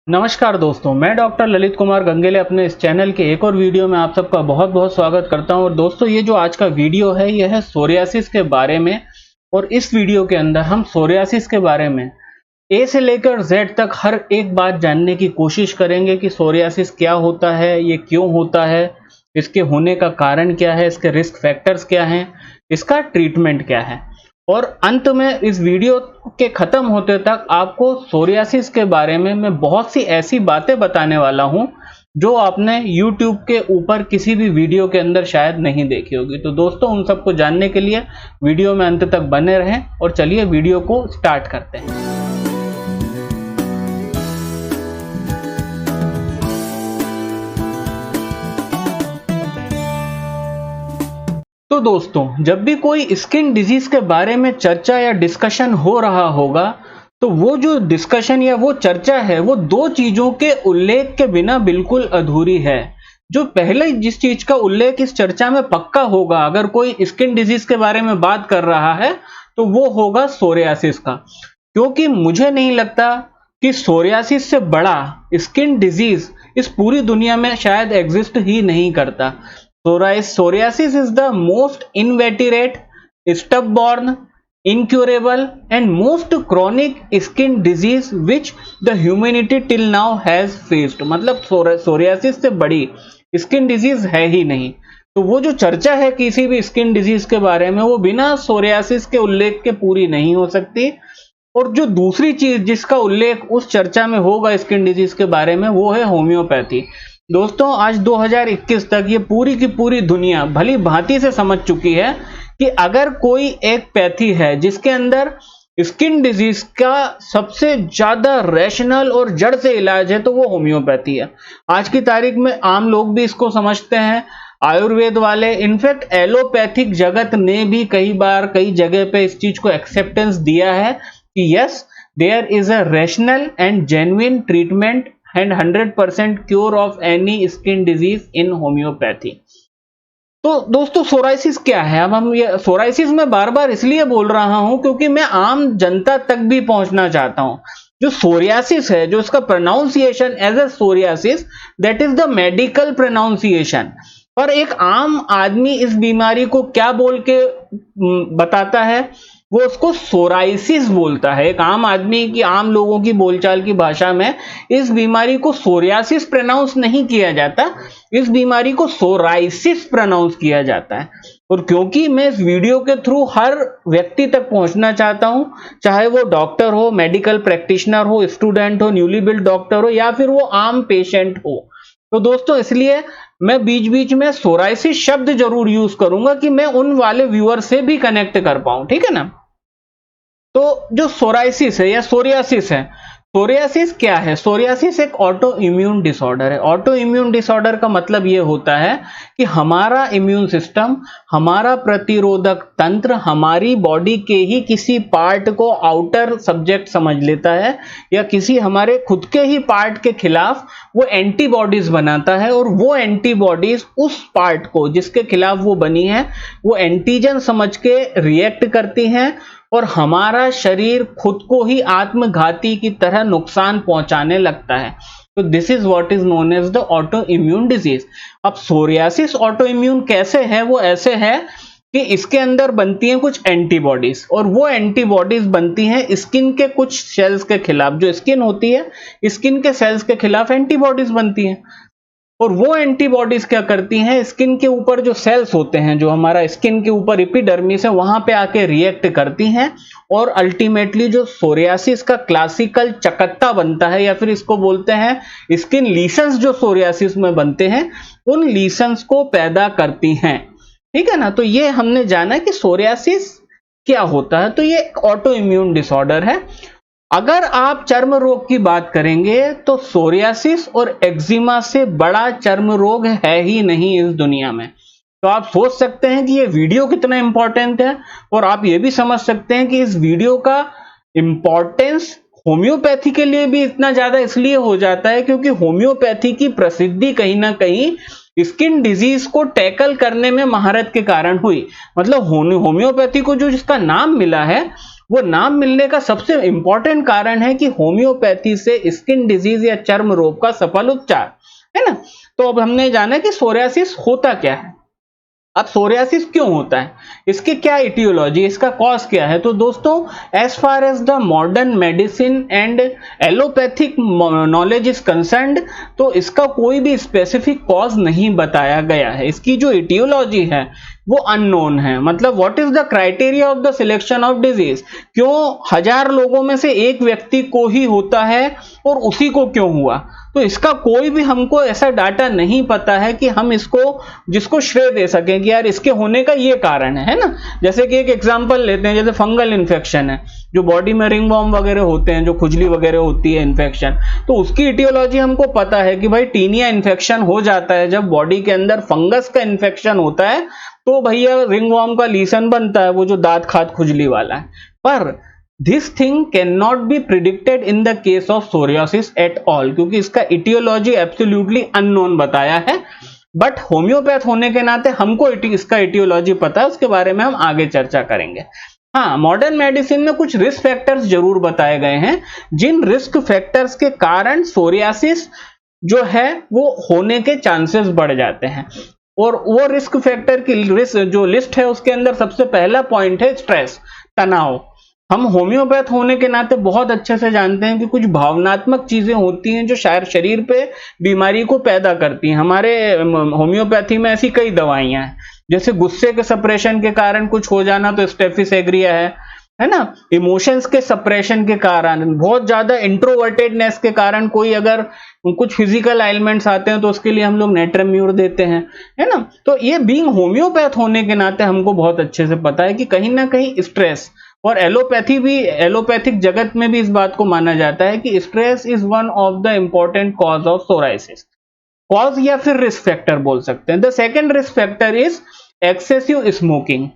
नमस्कार दोस्तों, मैं डॉक्टर ललित कुमार गंगेले अपने इस चैनल के एक और वीडियो में आप सबका बहुत बहुत स्वागत करता हूं। और दोस्तों, ये जो आज का वीडियो है यह है सोरियासिस के बारे में। और इस वीडियो के अंदर हम सोरियासिस के बारे में ए से लेकर जेड तक हर एक बात जानने की कोशिश करेंगे कि सोरियासिस क्या होता है, ये क्यों होता है, इसके होने का कारण क्या है, इसके रिस्क फैक्टर्स क्या हैं, इसका ट्रीटमेंट क्या है। और अंत में इस वीडियो के खत्म होते तक आपको सोरियासिस के बारे में मैं बहुत सी ऐसी बातें बताने वाला हूं जो आपने YouTube के ऊपर किसी भी वीडियो के अंदर शायद नहीं देखी होगी। तो दोस्तों, उन सबको जानने के लिए वीडियो में अंत तक बने रहें और चलिए वीडियो को स्टार्ट करते हैं। तो दोस्तों, जब भी कोई स्किन डिजीज के बारे में चर्चा या डिस्कशन हो रहा होगा तो वो जो डिस्कशन या वो चर्चा है वो दो चीजों के उल्लेख के बिना बिल्कुल अधूरी है। जो पहले जिस चीज का उल्लेख इस चर्चा में पक्का होगा अगर कोई स्किन डिजीज के बारे में बात कर रहा है तो वो होगा सोरियासिस का। क्योंकि मुझे नहीं लगता कि सोरियासिस से बड़ा स्किन डिजीज इस पूरी दुनिया में शायद एग्जिस्ट ही नहीं करता। Psoriasis is the most inveterate, stubborn, incurable and most chronic skin disease which the humanity till now has faced। मतलब सोरियासिस से बड़ी स्किन डिजीज है ही नहीं। तो वो जो चर्चा है किसी भी स्किन डिजीज के बारे में वो बिना सोरियासिस के उल्लेख के पूरी नहीं हो सकती। और जो दूसरी चीज जिसका उल्लेख उस चर्चा में होगा स्किन डिजीज के बारे में वो है होम्योपैथी। दोस्तों, आज 2021 तक ये पूरी की पूरी दुनिया भली भांति से समझ चुकी है कि अगर कोई एक पैथी है जिसके अंदर स्किन डिजीज का सबसे ज्यादा रैशनल और जड़ से इलाज है तो वो होम्योपैथी है। आज की तारीख में आम लोग भी इसको समझते हैं, आयुर्वेद वाले, इनफैक्ट एलोपैथिक जगत ने भी कई बार कई जगह पे इस चीज को एक्सेप्टेंस दिया है कि yes, there is a rational and genuine treatment and 100% cure of any skin disease in homeopathy. तो दोस्तों, सोराइसिस क्या है? अब हम ये सोराइसिस में बार बार इसलिए बोल रहा हूं क्योंकि मैं आम जनता तक भी पहुंचना चाहता हूं। जो सोरियासिस है, जो इसका pronunciation as a psoriasis, that is the medical pronunciation. और एक आम आदमी इस बीमारी को क्या बोल के बताता है? वो उसको सोराइसिस बोलता है। एक आम आदमी की, आम लोगों की बोलचाल की भाषा में इस बीमारी को सोरियासिस प्रोनाउंस नहीं किया जाता, इस बीमारी को सोराइसिस प्रोनाउंस किया जाता है। और क्योंकि मैं इस वीडियो के थ्रू हर व्यक्ति तक पहुंचना चाहता हूं, चाहे वो डॉक्टर हो, मेडिकल प्रैक्टिशनर हो, स्टूडेंट हो, न्यूली बिल्ड डॉक्टर हो या फिर वो आम पेशेंट हो, तो दोस्तों इसलिए मैं बीच बीच में सोराइसिस शब्द जरूर यूज करूंगा कि मैं उन वाले व्यूअर से भी कनेक्ट कर पाऊं, ठीक है ना। तो जो सोराइसिस है या सोरियासिस है, सोरियासिस क्या है? सोरियासिस एक ऑटो इम्यून डिसऑर्डर है। ऑटो इम्यून डिसऑर्डर का मतलब यह होता है कि हमारा इम्यून सिस्टम, हमारा प्रतिरोधक तंत्र हमारी बॉडी के ही किसी पार्ट को आउटर सब्जेक्ट समझ लेता है या किसी हमारे खुद के ही पार्ट के खिलाफ वो एंटीबॉडीज बनाता है। और वो एंटीबॉडीज उस पार्ट को जिसके खिलाफ वो बनी है वो एंटीजन समझ के रिएक्ट करती हैं और हमारा शरीर खुद को ही आत्मघाती की तरह नुकसान पहुंचाने लगता है। तो this is what is known as the auto immune disease. अब सोरियासिस ऑटो इम्यून कैसे है? वो ऐसे है कि इसके अंदर बनती हैं कुछ एंटीबॉडीज और वो एंटीबॉडीज बनती हैं स्किन के कुछ सेल्स के खिलाफ। जो स्किन होती है, स्किन के सेल्स के खिलाफ एंटीबॉडीज बनती हैं। और वो एंटीबॉडीज क्या करती हैं? स्किन के ऊपर जो सेल्स होते हैं, जो हमारा स्किन के ऊपर एपिडर्मिस है, वहां पे आके रिएक्ट करती हैं और अल्टीमेटली जो सोरियासिस का क्लासिकल चकत्ता बनता है या फिर इसको बोलते हैं स्किन लीशंस, जो सोरियासिस में बनते हैं उन लीशंस को पैदा करती हैं, ठीक है ना। तो ये हमने जाना कि सोरियासिस क्या होता है। तो ये एक ऑटो इम्यून डिसऑर्डर है। अगर आप चर्म रोग की बात करेंगे तो सोरियासिस और एक्जिमा से बड़ा चर्म रोग है ही नहीं इस दुनिया में। तो आप सोच सकते हैं कि ये वीडियो कितना इंपॉर्टेंट है और आप ये भी समझ सकते हैं कि इस वीडियो का इंपॉर्टेंस होम्योपैथी के लिए भी इतना ज्यादा इसलिए हो जाता है क्योंकि होम्योपैथी की प्रसिद्धि कहीं ना कहीं स्किन डिजीज को टैकल करने में महारत के कारण हुई। मतलब होम्योपैथी को जो जिसका नाम मिला है वो नाम मिलने का सबसे इंपॉर्टेंट कारण है कि होम्योपैथी से स्किन डिजीज या चर्म रोग का सफल उपचार है ना। तो अब हमने जाना कि सोरियासिस होता क्या है। अब सोरियासिस क्यों होता है, इसकी क्या इटियोलॉजी, इसका कॉज क्या है। तो दोस्तों, as far as the modern medicine and allopathic knowledge is concerned, तो इसका कोई भी स्पेसिफिक कॉज नहीं बताया गया है। इसकी जो इटियोलॉजी है वो अननोन है। मतलब what is the criteria of the selection of disease, क्यों 1000 लोगों में से एक व्यक्ति को ही होता है और उसी को क्यों हुआ, तो इसका कोई भी हमको ऐसा डाटा नहीं पता है कि हम इसको जिसको श्रेय दे सकें कि यार इसके होने का ये कारण है ना। जैसे कि एक एग्जांपल लेते हैं, जैसे फंगल इन्फेक्शन है, जो बॉडी में रिंगवॉर्म वगैरह होते हैं, जो खुजली वगैरह होती है इन्फेक्शन, तो उसकी इटियोलॉजी हमको पता है कि भाई टीनिया इन्फेक्शन हो जाता है जब बॉडी के अंदर फंगस का इन्फेक्शन होता है, तो भैया रिंगवॉर्म का लीसन बनता है, वो जो दांत खाद खुजली वाला है। पर this thing can not be predicted in the case of psoriasis at all, क्योंकि इसका इटियोलॉजी एब्सोल्युटली अननोन बताया है। बट होम्योपैथ होने के नाते हमको इसका इटियोलॉजी पता है, उसके बारे में हम आगे चर्चा करेंगे। हाँ, मॉडर्न मेडिसिन में कुछ रिस्क फैक्टर्स जरूर बताए गए हैं, जिन रिस्क फैक्टर्स के कारण सोरियासिस जो है वो होने के चांसेस बढ़ जाते हैं। और वो रिस्क फैक्टर की जो लिस्ट है उसके अंदर सबसे पहला पॉइंट है स्ट्रेस, तनाव। हम होम्योपैथ होने के नाते बहुत अच्छे से जानते हैं कि कुछ भावनात्मक चीजें होती हैं जो शायद शरीर पे बीमारी को पैदा करती हैं। हमारे होम्योपैथी में ऐसी कई दवाइयां हैं, जैसे गुस्से के सप्रेशन के कारण कुछ हो जाना तो स्टेफिस एग्रिया है ना। इमोशंस के सप्रेशन के कारण, बहुत ज्यादा इंट्रोवर्टेडनेस के कारण कोई अगर कुछ फिजिकल एलिमेंट्स आते हैं तो उसके लिए हम लोग नेट्रम्यूर देते हैं, है ना। तो ये बीइंग होम्योपैथ होने के नाते हमको बहुत अच्छे से पता है कि कहीं ना कहीं स्ट्रेस, और एलोपैथिक जगत में भी इस बात को माना जाता है कि stress is one of the important cause of psoriasis. Cause या फिर रिस्क फैक्टर बोल सकते हैं। The second risk factor is excessive smoking.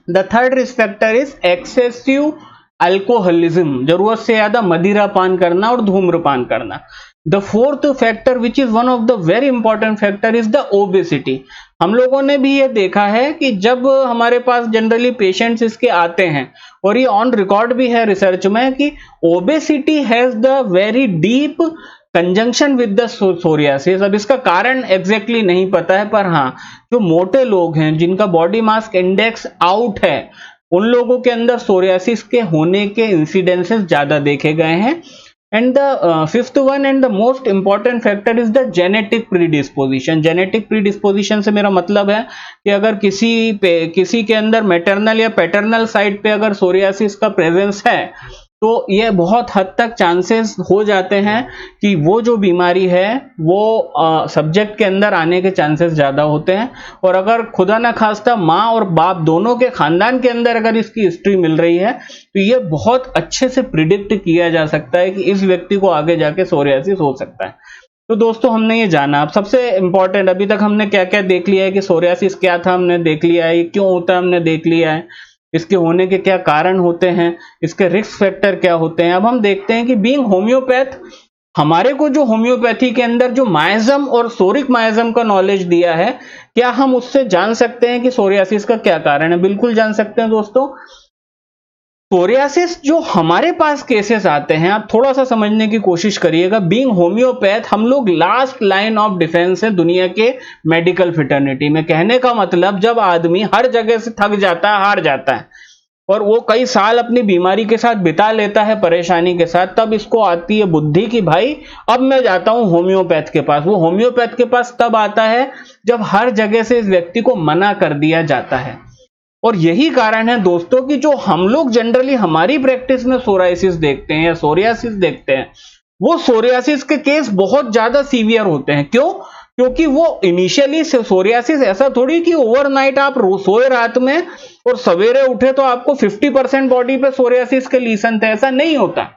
The third risk factor is excessive alcoholism, जरूरत से ज्यादा मदिरा पान करना और धूम्रपान करना। The fourth factor which is one of the very important factor is the obesity. हम लोगों ने भी ये देखा है कि जब हमारे पास जनरली पेशेंट्स इसके आते हैं, और ये ऑन रिकॉर्ड भी है रिसर्च में, कि obesity has the very deep conjunction with the psoriasis. अब इसका कारण एग्जैक्टली नहीं पता है, पर हाँ, जो मोटे लोग हैं जिनका बॉडी मास इंडेक्स आउट है, उन लोगों के अंदर सोरियासिस के होने के इंसिडेंसेस ज्यादा देखे गए हैं। And the fifth one and the most important factor is the genetic predisposition. Genetic predisposition से मेरा मतलब है कि अगर किसी के अंदर मैटरनल या पैटर्नल साइड पे अगर सोरियासिस का प्रेजेंस है, तो ये बहुत हद तक चांसेस हो जाते हैं कि वो जो बीमारी है वो सब्जेक्ट के अंदर आने के चांसेस ज्यादा होते हैं। और अगर खुदा ना खास्ता माँ और बाप दोनों के खानदान के अंदर अगर इसकी हिस्ट्री मिल रही है, तो ये बहुत अच्छे से प्रिडिक्ट किया जा सकता है कि इस व्यक्ति को आगे जाके सोरियासिस हो सकता है। तो दोस्तों, हमने ये जाना। अब सबसे इंपॉर्टेंट, अभी तक हमने क्या क्या देख लिया है कि सोरियासिस क्या था, हमने देख लिया है, ये क्यों होता है हमने देख लिया है, इसके होने के क्या कारण होते हैं, इसके रिस्क फैक्टर क्या होते हैं। अब हम देखते हैं कि बीइंग होम्योपैथ, हमारे को जो होम्योपैथी के अंदर जो माइजम और सोरिक माइजम का नॉलेज दिया है, क्या हम उससे जान सकते हैं कि सोरियासिस का क्या कारण है? बिल्कुल जान सकते हैं दोस्तों। सोरियासिस जो हमारे पास केसेस आते हैं, आप थोड़ा सा समझने की कोशिश करिएगा। बीइंग होम्योपैथ, हम लोग लास्ट लाइन ऑफ डिफेंस है दुनिया के मेडिकल फिटर्निटी में। कहने का मतलब, जब आदमी हर जगह से थक जाता है, हार जाता है, और वो कई साल अपनी बीमारी के साथ बिता लेता है, परेशानी के साथ, तब इसको आती है बुद्धि कि भाई अब मैं जाता हूं होम्योपैथ के पास। वो होम्योपैथ के पास तब आता है जब हर जगह से इस व्यक्ति को मना कर दिया जाता है। और यही कारण है दोस्तों कि जो हम लोग जनरली हमारी प्रैक्टिस में सोराइसिस देखते हैं या सोरियासिस देखते हैं, वो सोरियासिस के केस बहुत ज्यादा सीवियर होते हैं। क्यों? क्योंकि वो इनिशियली सोरियासिस ऐसा थोड़ी कि ओवरनाइट आप सोए रात में और सवेरे उठे तो आपको 50% बॉडी पे सोरियासिस के लीसन थे, ऐसा नहीं होता।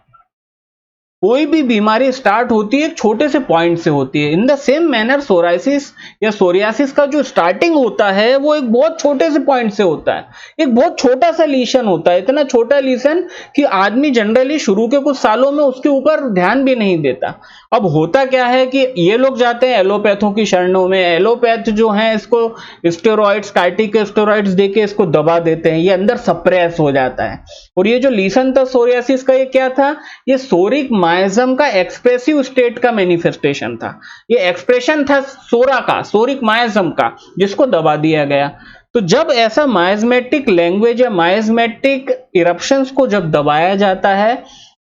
कोई भी बीमारी स्टार्ट होती है एक छोटे से पॉइंट से होती है। In the same manner psoriasis या सोरियासिस का जो स्टार्टिंग होता है वो एक बहुत छोटे से पॉइंट से होता है, एक बहुत छोटा सा लीशन होता है, इतना छोटा लीशन कि आदमी जनरली शुरू के कुछ सालों में उसके ऊपर ध्यान भी नहीं देता। अब होता क्या है कि ये लोग जाते हैं एलोपैथों की शरणों में, एलोपैथ जो है इसको स्टेरॉइड्स, कार्टिकोस्टेरॉइड्स देके इसको दबा देते हैं, ये अंदर सप्रेस हो जाता है। और ये जो लीशन था सोरियासिस का, ये क्या था, ये सोरिक मायज़म का एक्सप्रेसिव स्टेट का मैनिफेस्टेशन था, ये एक्सप्रेशन था सोरा का, सोरिक मायज़म का, जिसको दबा दिया गया। तो जब ऐसा मायज़मेटिक लैंग्वेज या मायज़मेटिक इरप्शंस को जब दबाया जाता है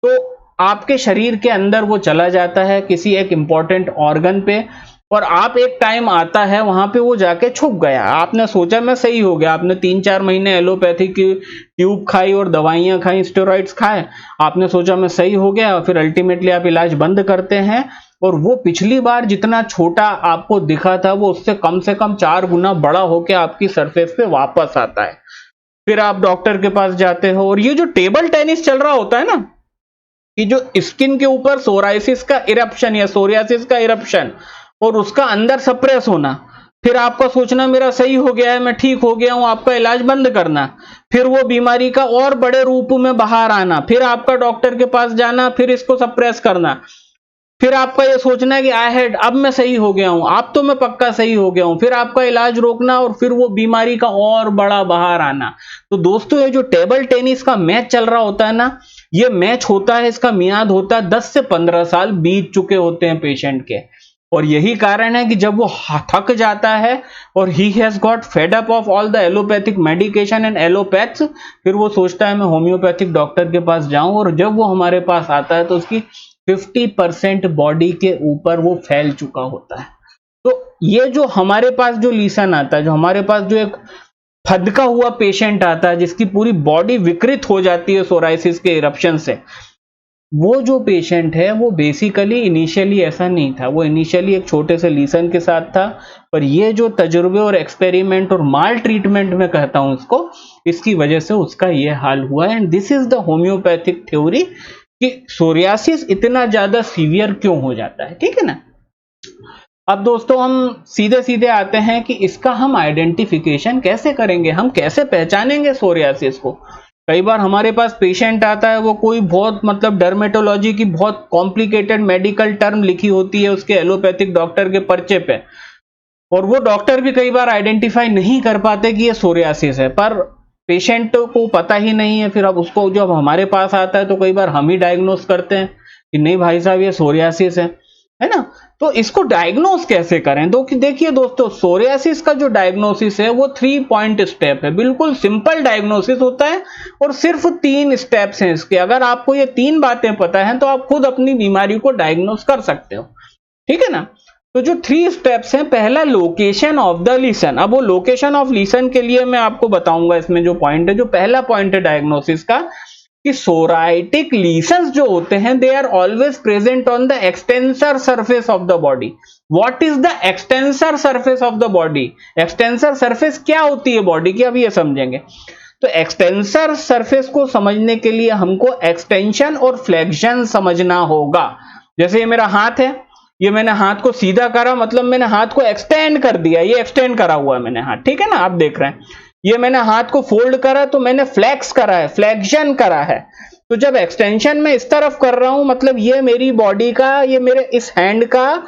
तो आपके शरीर के अंदर वो चला जाता है किसी एक इंपॉर्टेंट ऑर्गन पे, और आप एक टाइम आता है वहां पे वो जाके छुप गया। आपने सोचा मैं सही हो गया, आपने 3-4 महीने एलोपैथी की ट्यूब खाई और दवाइयां खाई, स्टेरॉइड्स खाए, आपने सोचा मैं सही हो गया, फिर अल्टीमेटली आप इलाज बंद करते हैं और वो पिछली बार जितना छोटा आपको दिखा था वो उससे कम से कम 4 गुना बड़ा होकर आपकी सरफेस पे वापस आता है। फिर आप डॉक्टर के पास जाते हो, और ये जो टेबल टेनिस चल रहा होता है ना, कि जो स्किन के ऊपर सोराइसिस का इरप्शन या सोरियासिस का इरप्शन और उसका अंदर सप्रेस होना, फिर आपका सोचना मेरा सही हो गया है, मैं ठीक हो गया हूं, आपका इलाज बंद करना, फिर वो बीमारी का और बड़े रूप में बाहर आना, फिर आपका डॉक्टर के पास जाना, फिर इसको सप्रेस करना, फिर आपका ये सोचना है कि आई हैड, अब मैं सही हो गया हूं, अब तो मैं पक्का सही हो गया हूं, फिर आपका इलाज रोकना और फिर वो बीमारी का और बड़ा बाहर आना। तो दोस्तों ये जो टेबल टेनिस का मैच चल रहा होता है ना, ये मैच होता है, इसका मियाद होता है 10 से 15 साल बीत चुके होते हैं पेशेंट के। और यही कारण है कि जब वो थक जाता है और ही has got fed up of all the allopathic medication and allopaths, फिर वो सोचता है मैं होम्योपैथिक डॉक्टर के पास जाऊं, और जब वो हमारे पास आता है तो उसकी 50% बॉडी के ऊपर वो फैल चुका होता है। तो ये जो हमारे पास जो लीसन आता है, जो हमारे पास जो एक फदका हुआ पेशेंट आता है जिसकी पूरी बॉडी विकृत हो जाती है सोराइसिस के इरप्शन से, वो जो पेशेंट है वो बेसिकली इनिशियली ऐसा नहीं था, वो इनिशियली एक छोटे से लीसन के साथ था, पर ये जो तजुर्बे और एक्सपेरिमेंट और माल ट्रीटमेंट में कहता हूं इसको, इसकी वजह से उसका ये हाल हुआ है। And this is the homeopathic theory कि सोरियासिस इतना ज्यादा सीवियर क्यों हो जाता है, ठीक है ना। अब दोस्तों हम सीधे सीधे आते हैं कि इसका हम आइडेंटिफिकेशन कैसे करेंगे, हम कैसे पहचानेंगे सोरियासिस को। कई बार हमारे पास पेशेंट आता है, वो कोई बहुत मतलब डर्मेटोलॉजी की बहुत कॉम्प्लिकेटेड मेडिकल टर्म लिखी होती है उसके एलोपैथिक डॉक्टर के पर्चे पे, और वो डॉक्टर भी कई बार आइडेंटिफाई नहीं कर पाते कि ये सोरियासिस है, पर पेशेंट को पता ही नहीं है। फिर अब उसको जब हमारे पास आता है तो कई बार हम ही डायग्नोस करते हैं कि नहीं भाई साहब ये सोरियासिस है ना। तो इसको डायग्नोस कैसे करें, तो देखिए दोस्तों, सोरियासिस का जो डायग्नोसिस है वो 3 पॉइंट स्टेप है, बिल्कुल सिंपल डायग्नोसिस होता है और सिर्फ 3 स्टेप्स हैं इसके। अगर आपको ये 3 बातें पता हैं तो आप खुद अपनी बीमारी को डायग्नोस कर सकते हो, ठीक है ना। तो जो 3 स्टेप्स हैं, पहला लोकेशन ऑफ द लीसन। अब वो लोकेशन ऑफ लीसन के लिए मैं आपको बताऊंगा इसमें जो पॉइंट है, जो पहला पॉइंट है डायग्नोसिस का, कि सोराइटिक लीशंस जो होते हैं they are always present on the extensor surface of the body. What is the extensor surface of the body? Extensor surface क्या होती है बॉडी की, अब ये समझेंगे। तो एक्सटेंसर सरफेस को समझने के लिए हमको एक्सटेंशन और फ्लेक्शन समझना होगा। जैसे ये मेरा हाथ है, ये मैंने हाथ को सीधा करा, मतलब मैंने हाथ को एक्सटेंड कर दिया, ये एक्सटेंड करा हुआ है मैंने हाथ, ठीक है ना, आप देख रहे हैं। ये मैंने हाथ को फोल्ड करा तो मैंने फ्लेक्स करा है, फ्लेक्शन करा है। तो जब एक्सटेंशन में इस तरफ कर रहा हूं, मतलब ये मेरी बॉडी का, ये मेरे इस हैंड का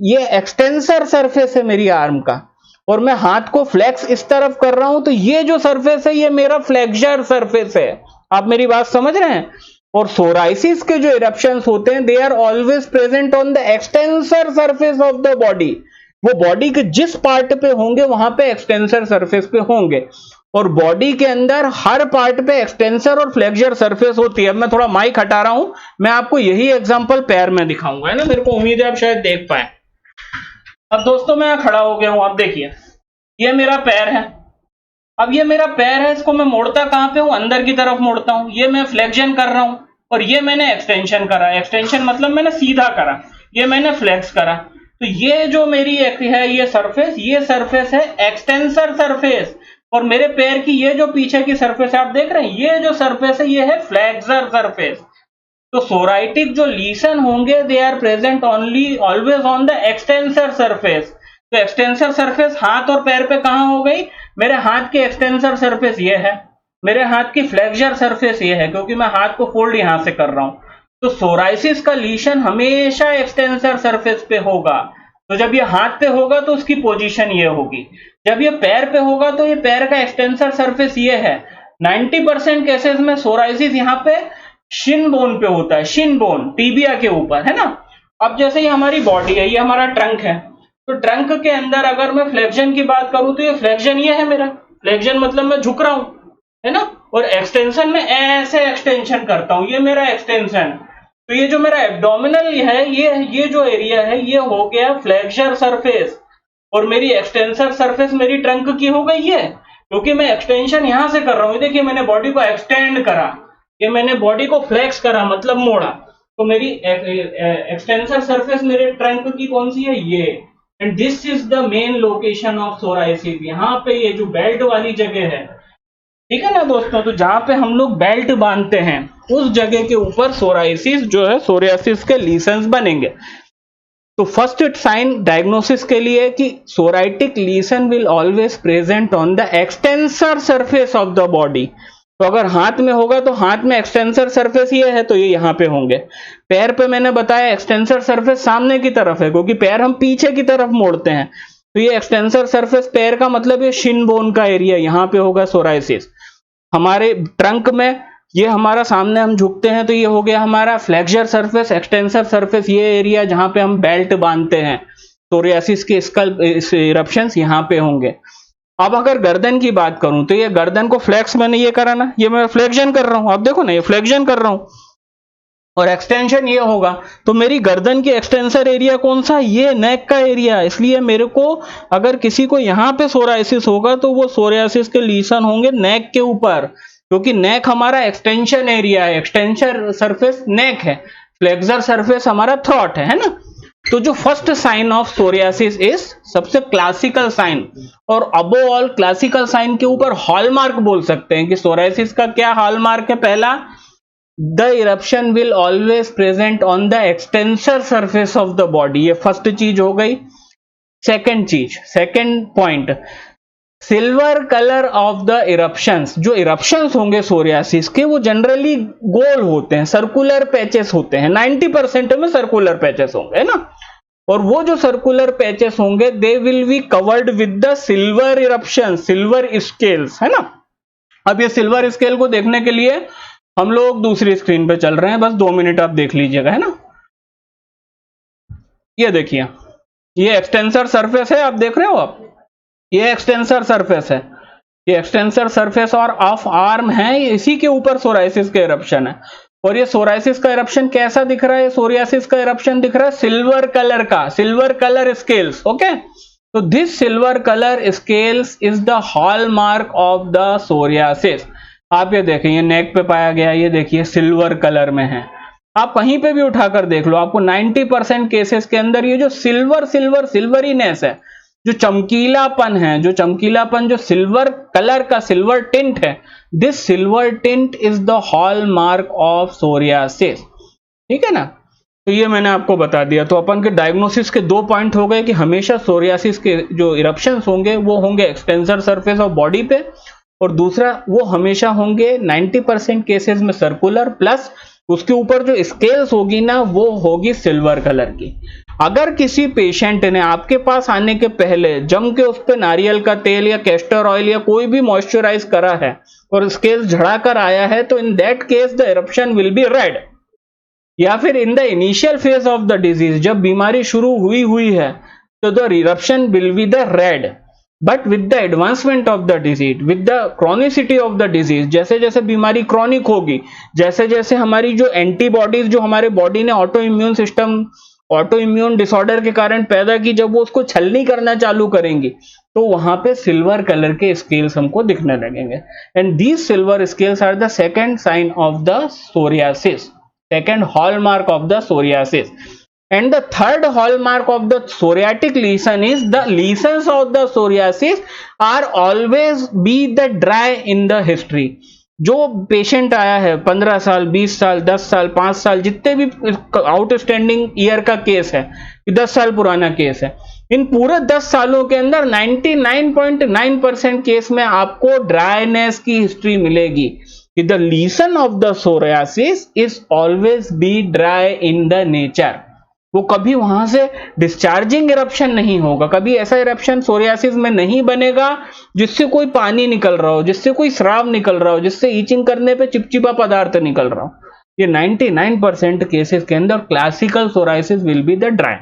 ये एक्सटेंसर सरफेस है मेरी आर्म का, और मैं हाथ को फ्लेक्स इस तरफ कर रहा हूं तो ये जो सरफेस है ये मेरा फ्लेक्सर सरफेस है। आप मेरी बात समझ रहे हैं। और सोराइसिस के जो इरप्शंस होते हैं they are always present on the extensor surface of the body. वो बॉडी के जिस पार्ट पे होंगे वहां पे एक्सटेंसर सरफेस पे होंगे, और बॉडी के अंदर हर पार्ट पे एक्सटेंसर और फ्लेक्सर सरफेस होती है। अब मैं थोड़ा माइक हटा रहा हूं, मैं आपको यही एग्जांपल पैर में दिखाऊंगा, है ना, मेरे को उम्मीद है आप शायद देख पाए। अब दोस्तों मैं खड़ा हो गया हूं, आप देखिए ये मेरा पैर है। अब ये मेरा पैर है, इसको मैं मोड़ता कहां पे हूं, अंदर की तरफ मोड़ता हूं। ये मैं फ्लेक्शन कर रहा हूं और ये मैंने एक्सटेंशन करा। एक्सटेंशन मतलब मैंने सीधा करा, ये मैंने फ्लेक्स करा। तो ये जो मेरी है ये सरफेस है एक्सटेंसर सरफेस, और मेरे पैर की ये जो पीछे की सरफेस है आप देख रहे हैं, ये जो सरफेस है ये है फ्लेक्सर सरफेस। तो सोराइटिक जो लीशन होंगे they are present only always on the extensor surface. तो एक्सटेंसर सरफेस हाथ और पैर पे कहां हो गई? मेरे हाथ की एक्सटेंसर सरफेस ये है, मेरे हाथ की फ्लेक्सर सरफेस ये है, क्योंकि मैं हाथ को फोल्ड यहां से कर रहा हूं। तो सोराइसिस का लीशन हमेशा एक्सटेंसर सरफेस पे होगा। तो जब ये हाथ पे होगा तो उसकी पोजीशन ये होगी, जब ये पैर पे होगा तो ये पैर का एक्सटेंसर सरफेस ये है। 90% केसेस में सोराइसिस यहाँ पे शिन बोन पे होता है, शिन बोन टीबिया के ऊपर, है ना। अब जैसे ये हमारी बॉडी है, ये हमारा ट्रंक है, तो ट्रंक के अंदर अगर मैं फ्लेक्शन की बात करूं तो ये फ्लेक्शन ये है मेरा, फ्लेक्शन मतलब मैं झुक रहा हूं, है ना। और एक्सटेंशन में ऐसे एक्सटेंशन करता हूं, ये मेरा एक्सटेंशन। तो ये जो मेरा एब्डोमिनल है, ये जो एरिया है ये हो गया फ्लेक्सर सरफेस, और मेरी एक्सटेंसर सरफेस मेरी ट्रंक की हो गई है, क्योंकि मैं एक्सटेंशन यहां से कर रहा हूं। देखिए मैंने बॉडी को एक्सटेंड करा, ये मैंने बॉडी को फ्लेक्स करा मतलब मोड़ा, तो मेरी एक्सटेंसर सरफेस मेरे ट्रंक की कौन सी है? ये। And this is the main location of psoriasis. यहाँ पे ये जो बेल्ट वाली जगह है, ठीक है ना दोस्तों, तो जहां पे हम लोग बेल्ट बांधते हैं उस जगह के ऊपर सोराइसिस जो है, सोरियासिस के लीशंस बनेंगे। तो फर्स्ट साइन डायग्नोसिस के लिए कि psoriatic लीशन will always present on the extensor surface of the body. तो अगर हाथ में होगा तो हाथ में एक्सटेंसर सरफेस ये है, तो ये यहाँ पे होंगे। पैर पे मैंने बताया एक्सटेंसर सरफेस सामने की तरफ है, क्योंकि पैर हम पीछे की तरफ मोड़ते हैं, तो ये एक्सटेंसर सरफेस पैर का मतलब ये शिन बोन का एरिया, यहाँ पे होगा सोराइसिस। हमारे ट्रंक में ये हमारा सामने हम झुकते हैं, तो ये हो गया हमारा फ्लेक्सर सरफेस, एक्सटेंसर सरफेस ये एरिया जहां पे हम बेल्ट बांधते हैं। सोरियासिस के स्कल इरप्शंस यहाँ पे होंगे। अब अगर गर्दन की बात करूं तो ये गर्दन को फ्लेक्स मैंने ये करा ना, ये मैं फ्लेक्शन कर रहा हूं, आप देखो ना ये फ्लेक्शन कर रहा हूं, और एक्सटेंशन ये होगा। तो मेरी गर्दन की एक्सटेंसर एरिया कौन सा? ये नेक का एरिया। इसलिए मेरे को अगर किसी को यहाँ पे सोराइसिस होगा तो वो सोरियासिस के लीशन होंगे नेक के ऊपर, क्योंकि नेक हमारा एक्सटेंशन एरिया है, एक्सटेंशन सरफेस नेक है, फ्लेक्सर सरफेस हमारा थ्रॉट है ना। तो जो first sign of psoriasis is सबसे क्लासिकल साइन, और अबो ऑल क्लासिकल साइन के ऊपर हॉलमार्क बोल सकते हैं कि सोरियासिस का क्या हॉलमार्क है? पहला, the eruption will always present on the extensor surface of the body, ये फर्स्ट चीज हो गई। सेकेंड चीज, second point, silver colour of the eruptions. जो इरप्शंस होंगे सोरियासिस के वो जनरली गोल होते हैं, सर्कुलर पैचेस होते हैं, 90% में सर्कुलर पैचेस होंगे, है ना। और वो जो सर्कुलर पैचेस होंगे they will be covered with the silver eruption, silver scales, है ना। अब ये सिल्वर स्केल को देखने के लिए हम लोग दूसरी स्क्रीन पे चल रहे हैं, बस 2 मिनट आप देख लीजिएगा, है ना। ये देखिए, ये एक्सटेंसर सरफेस है, आप देख रहे हो आप, ये एक्सटेंसर सरफेस है, ये एक्सटेंसर सरफेस और ऑफ आर्म है, इसी के ऊपर सोराइसिस का इरप्शन है। और ये सोराइसिस का इरप्शन कैसा दिख रहा है? सोरियासिस का इरप्शन दिख रहा है सिल्वर कलर का, सिल्वर कलर स्केल्स, ओके। तो this silver colour scales is the hallmark of the psoriasis. आप ये देखें, ये नेक पे पाया गया, ये देखिए सिल्वर कलर में है। आप कहीं पे भी उठाकर देख लो, आपको 90% केसेस के अंदर ये जो सिल्वरीनेस है, जो चमकीलापन है, जो चमकीलापन, जो सिल्वर कलर का सिल्वर टिंट है, this silver tint is the hallmark of psoriasis, ठीक है ना। तो ये मैंने आपको बता दिया। तो अपन के डायग्नोसिस के 2 पॉइंट हो गए कि हमेशा सोरियासिस के जो इरप्शंस होंगे वो होंगे एक्सटेंसर सरफेस ऑफ बॉडी पे, और दूसरा वो हमेशा होंगे 90% केसेस में सर्कुलर, प्लस उसके ऊपर जो स्केल्स होगी ना वो होगी सिल्वर कलर की। अगर किसी पेशेंट ने आपके पास आने के पहले जम के उस पर नारियल का तेल या कैस्टर ऑयल या कोई भी मॉइस्चराइज करा है और स्केल्स झड़ा कर आया है, तो in that case the eruption will be red. या फिर in the initial phase of the disease, जब बीमारी शुरू हुई है, तो the eruption will be the red. But with the advancement of the disease, with the chronicity of the disease, जैसे जैसे बीमारी क्रॉनिक होगी, जैसे जैसे हमारी जो एंटीबॉडीज जो हमारे बॉडी ने ऑटो इम्यून डिसऑर्डर के कारण पैदा की, जब वो उसको छलनी करना चालू करेंगी, तो वहां पे सिल्वर कलर के स्केल्स हमको दिखने लगेंगे। And these silver scales are the second sign of the psoriasis, second hallmark of the psoriasis. And the third hallmark of the psoriatic lesion is the lesions of the psoriasis are always be the dry in the history. जो patient आया है 15 साल, 20 साल, 10 साल, 5 साल, जितने भी outstanding year का केस है, 10 साल पुराना केस है, इन पूरे 10 सालों के अंदर 99.9% केस में आपको ड्राइनेस की हिस्ट्री मिलेगी। The Leeson of the psoriasis is always be dry in the nature. वो कभी वहां से डिस्चार्जिंग इरप्शन नहीं होगा, कभी ऐसा इरप्शन सोरियासिस में नहीं बनेगा जिससे कोई पानी निकल रहा हो, जिससे कोई स्राव निकल रहा हो, जिससे ईचिंग करने पे चिपचिपा पदार्थ निकल रहा हो। ये 99% केसेस के अंदर classical psoriasis will be the dry.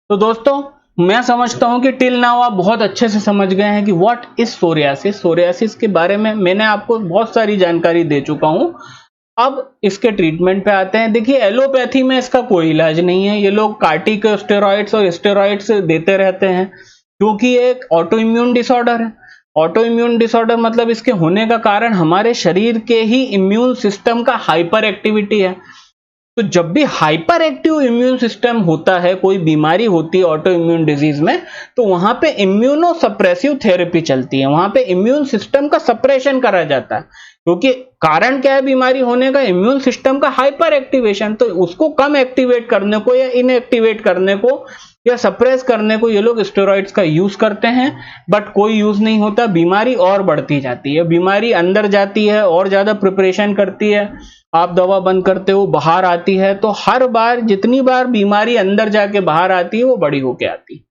तो दोस्तों मैं समझता हूं कि टिल नाउ आप बहुत अच्छे से समझ गए हैं कि व्हाट इज सोरियासिस। सोरियासिस के बारे में मैंने आपको बहुत सारी जानकारी दे चुका हूं। अब इसके ट्रीटमेंट पे आते हैं। देखिए एलोपैथी में इसका कोई इलाज नहीं है, ये लोग कार्टिकोस्टेरॉइड्स और स्टेरॉइड्स देते रहते हैं क्योंकि ये एक ऑटो इम्यून डिसऑर्डर है। ऑटो इम्यून डिसऑर्डर मतलब इसके होने का कारण हमारे शरीर के ही इम्यून सिस्टम का हाइपर एक्टिविटी है। तो जब भी हाइपर एक्टिव इम्यून सिस्टम होता है, कोई बीमारी होती है ऑटो इम्यून डिजीज में, तो वहां पे इम्यूनो सप्रेसिव थेरेपी चलती है, वहां पे इम्यून सिस्टम का सप्रेशन करा जाता है। क्योंकि कारण क्या है बीमारी होने का? इम्यून सिस्टम का हाइपर एक्टिवेशन। तो उसको कम एक्टिवेट करने को या इनएक्टिवेट करने को या सप्रेस करने को ये लोग स्टेरॉइड्स का यूज करते हैं, बट कोई यूज नहीं होता, बीमारी और बढ़ती जाती है, बीमारी अंदर जाती है और ज्यादा प्रिपरेशन करती है। आप दवा बंद करते हो, बाहर आती है, तो हर बार जितनी बार बीमारी अंदर जाके बाहर आती है वो बड़ी होके आती है।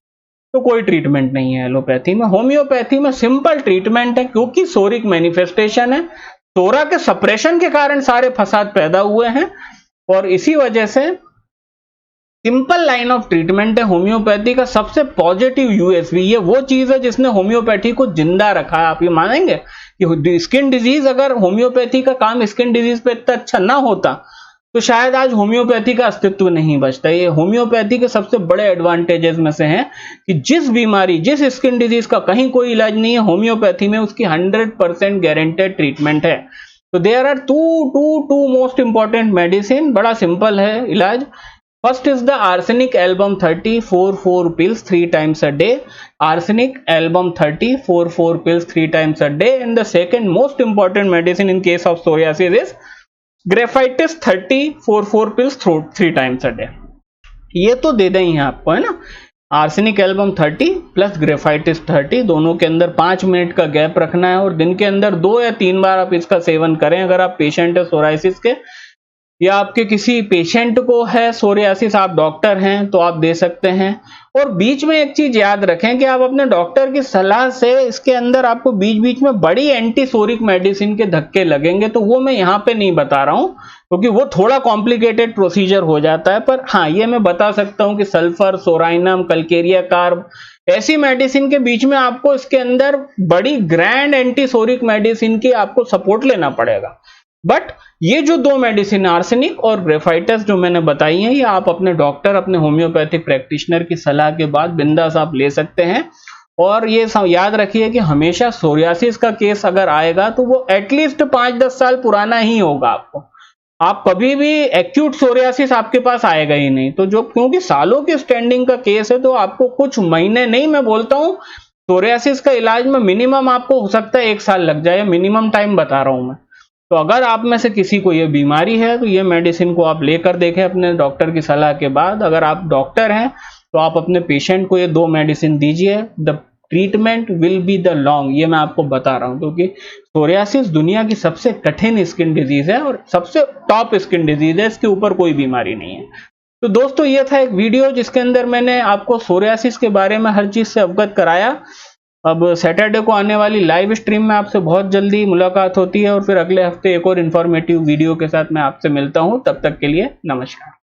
तो कोई ट्रीटमेंट नहीं है एलोपैथी में। होम्योपैथी में सिंपल ट्रीटमेंट है, क्योंकि सोरिक मैनिफेस्टेशन है, सोरा के सप्रेशन के कारण सारे फसाद पैदा हुए हैं और इसी वजह से सिंपल लाइन ऑफ ट्रीटमेंट है होम्योपैथी का। सबसे पॉजिटिव यूएसपी, ये वो चीज है जिसने होम्योपैथी को जिंदा रखा है। आप ये मानेंगे कि स्किन डिजीज, अगर होम्योपैथी का काम स्किन डिजीज पे इतना अच्छा ना होता तो शायद आज होम्योपैथी का अस्तित्व नहीं बचता। ये होम्योपैथी के सबसे बड़े एडवांटेजेस में से हैं कि जिस बीमारी, जिस स्किन डिजीज का कहीं कोई इलाज नहीं है, होम्योपैथी में उसकी 100% गारंटेड ट्रीटमेंट है। तो there are two most important medicine. बड़ा सिंपल है इलाज। First is the arsenic album 30 4 pills 3 times a day. Arsenic album 30 4 pills 3 times a day. And the second most important medicine in case of psoriasis is Graphitis 30 4 pills 3 times a day. ये तो दे दें हैं आपको, है ना। Arsenic album 30 plus graphites 30, दोनों के अंदर 5 मिनट का गैप रखना है और दिन के अंदर 2 या 3 बार आप इसका सेवन करें। अगर आप पेशेंट है सोराइसिस के या आपके किसी पेशेंट को है सोरियासिस, आप डॉक्टर हैं तो आप दे सकते हैं। और बीच में एक चीज याद रखें कि आप अपने डॉक्टर की सलाह से, इसके अंदर आपको बीच बीच में बड़ी एंटी सोरिक मेडिसिन के धक्के लगेंगे, तो वो मैं यहाँ पे नहीं बता रहा हूँ क्योंकि वो थोड़ा कॉम्प्लिकेटेड प्रोसीजर हो जाता है। पर हाँ, ये मैं बता सकता हूँ कि सल्फर, सोराइनम, कल्केरिया कार्ब, ऐसी मेडिसिन के बीच में आपको इसके अंदर बड़ी ग्रैंड एंटी सोरिक मेडिसिन की आपको सपोर्ट लेना पड़ेगा। बट ये जो 2 मेडिसिन आर्सेनिक और ग्रेफाइटिस जो मैंने बताई हैं, ये आप अपने डॉक्टर, अपने होम्योपैथिक प्रैक्टिशनर की सलाह के बाद बिंदास आप ले सकते हैं। और ये याद रखिए कि हमेशा सोरियासिस का केस अगर आएगा तो वो एटलीस्ट 5-10 साल पुराना ही होगा। आप कभी भी एक्यूट सोरियासिस आपके पास आएगा ही नहीं। तो जो, क्योंकि सालों की स्टैंडिंग का केस है, तो आपको कुछ महीने नहीं, मैं बोलता हूं सोरियासिस का इलाज में मिनिमम आपको हो सकता है 1 साल लग जाए, मिनिमम टाइम बता रहा हूं मैं। तो अगर आप में से किसी को ये बीमारी है तो ये मेडिसिन को आप लेकर देखें अपने डॉक्टर की सलाह के बाद। अगर आप डॉक्टर हैं तो आप अपने पेशेंट को ये 2 मेडिसिन दीजिए। The treatment will be the long, ये मैं आपको बता रहा हूं, क्योंकि सोरियासिस दुनिया की सबसे कठिन स्किन डिजीज है और सबसे टॉप स्किन डिजीज है, इसके ऊपर कोई बीमारी नहीं है। तो दोस्तों ये था एक वीडियो जिसके अंदर मैंने आपको सोरियासिस के बारे में हर चीज से अवगत कराया। अब सैटरडे को आने वाली लाइव स्ट्रीम में आपसे बहुत जल्दी मुलाकात होती है और फिर अगले हफ्ते एक और इन्फॉर्मेटिव वीडियो के साथ मैं आपसे मिलता हूं। तब तक के लिए नमस्कार।